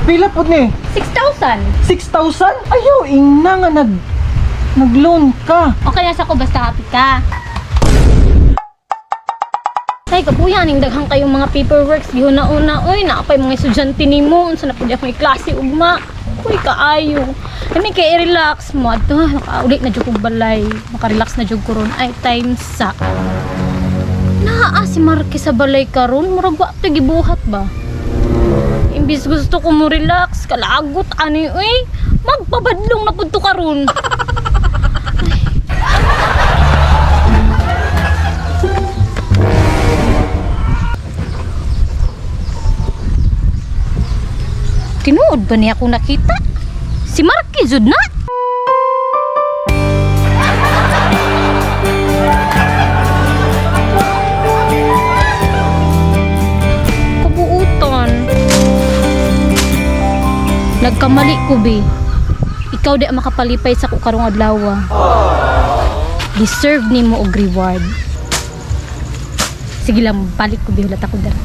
Pila po ni? 6,000. 6,000? Ayaw, ina nga nag-loan ka. Okay na sa ko basta happy ka. Ay, kapuya, ning daghang kayong mga paperworks. Di una-una, oy, naapay mga estudyante ni mo. Unsa na po di akong klase ugma. Uy, kaayo. Kami kay relax mo. Ato, nakaulit na jud kog balay. Makarelax na jud ko ron. Ay, time sa. Naa si Marky sa balay karon, murag wa to gibuhat ba? Imbis gusto ko mo relax, kalagot ani uy. Magpabadlong na pud to karon. Tinuod ba niya akong nakita? Si Marky jud na. Kabuutan. Nagkamali ko, be. Ikaw di makapalipay sa kukarong adlaw. Deserve ni mo og reward. Sige lang, balik ko, be. Hulat ako dara.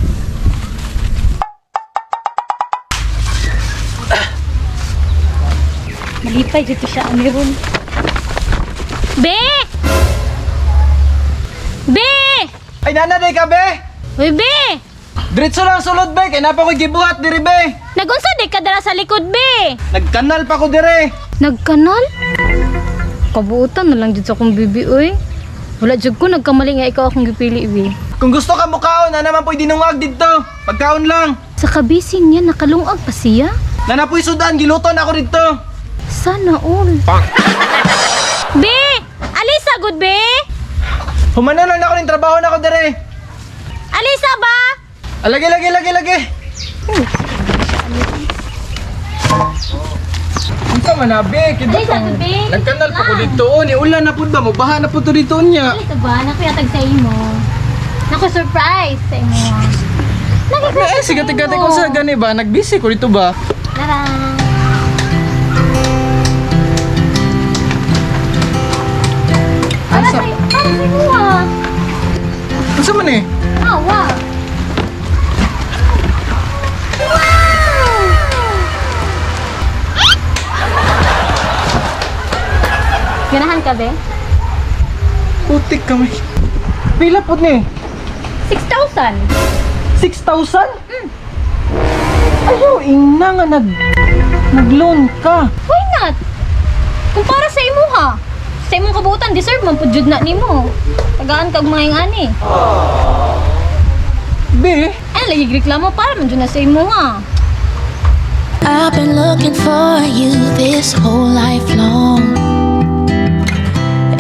Malipay dito siya amiron. Be! Be! Ay, nanaday ka, be! Uy, be! Diretso lang sulod, be! Kaya na pa ko gibuhat diri, be! Nagunsa di ka dala sa likod, be! Nagkanal pa ko dire! Nagkanal? Kabuutan na lang dito sa akong bibi, uy. Wala dyan ko, nagkamali nga ikaw akong gipili, be. Kung gusto ka mukaon, na naman po'y dinungag dito! Pagkaon lang! Sa kabisin niya, nakalungag pa siya? Na po'y sudan, giluton ako dito! Sana all. Be! Alisa, good, be! Humano lang ako ng trabaho na ako dire! Alisa ba? Lagi! Ang sama na, be! Alisa, good, be? Nagkanal pa ko dito, ni ulan na po ba? Mabaha na po to dito niya! Alisa ba? Nakuyatag sa imo. Naku-surprise sa imo. Eh, sigatig-gatig ko sa gani ba? Nagbisi ko dito ba? Tara! Para sa imo, ah. Ano sa man eh? Wow! Wow! Ganahan ka, be? Putik kami. Pila po ni? 6,000. 6,000? Ayaw, ina nga nag-loan ka. Why not? Kung para sa imo, ha? Sa imong kabuutan, deserve man pud jud na nimo. Tagaan kag mga ingani. Be, Ay, lagi reklamo para man jud na sa imo, ha? I've been looking for you this whole life long.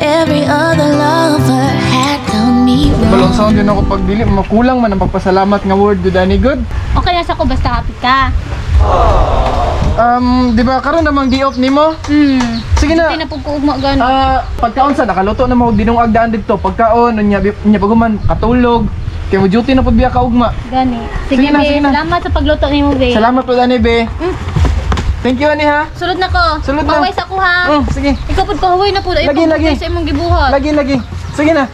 Every other lover had done me balong wrong. sound din ako pagdili. Makulang man ang pagpasalamat nga word, good ani good. Okay na sa ko basta happy ka. Di ba karon namang di off nimo? Sige na. Hindi na pud ko ugma gano. Pagkaon sa nakaluto na mo dinong agdaan dito. Pagkaon nya paguman katulog. Kay mo duty na pud biya ka ugma. Gani. Sige, Sige na, be. sige na. Salamat sa pagluto nimo, be. Salamat pud ani be. Thank you ani ha. Sulod na ko. Sulod na. Paway sa ko, ha? Sige. Ikaw pud pahuway na pud. Ay, Lagi, pagpugay lagi. sa imong gibuhat. Lagi. Sige na.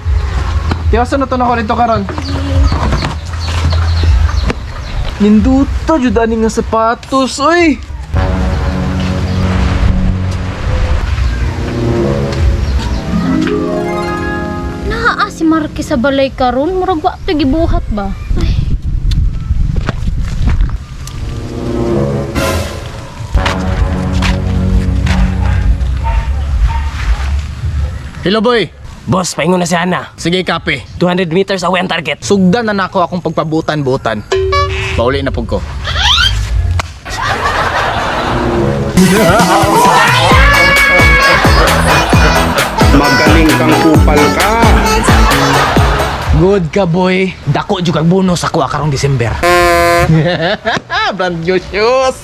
Tiwaso na to na ko dito karon. Ninduta jud ani nga sapatos, oy. Naa si Marky sa balay karon, murag wa to gibuhat ba? Ay. Hello boy. Boss, paingon na si Ana. Sige kape. 200 meters away ang target. Sugdan na nako akong pagpabutan-butan. Pauli na pug ko. Magaling kang kupal ka. Good ka, boy. Dako jud kag bonus ako karong December. Brand new shoes.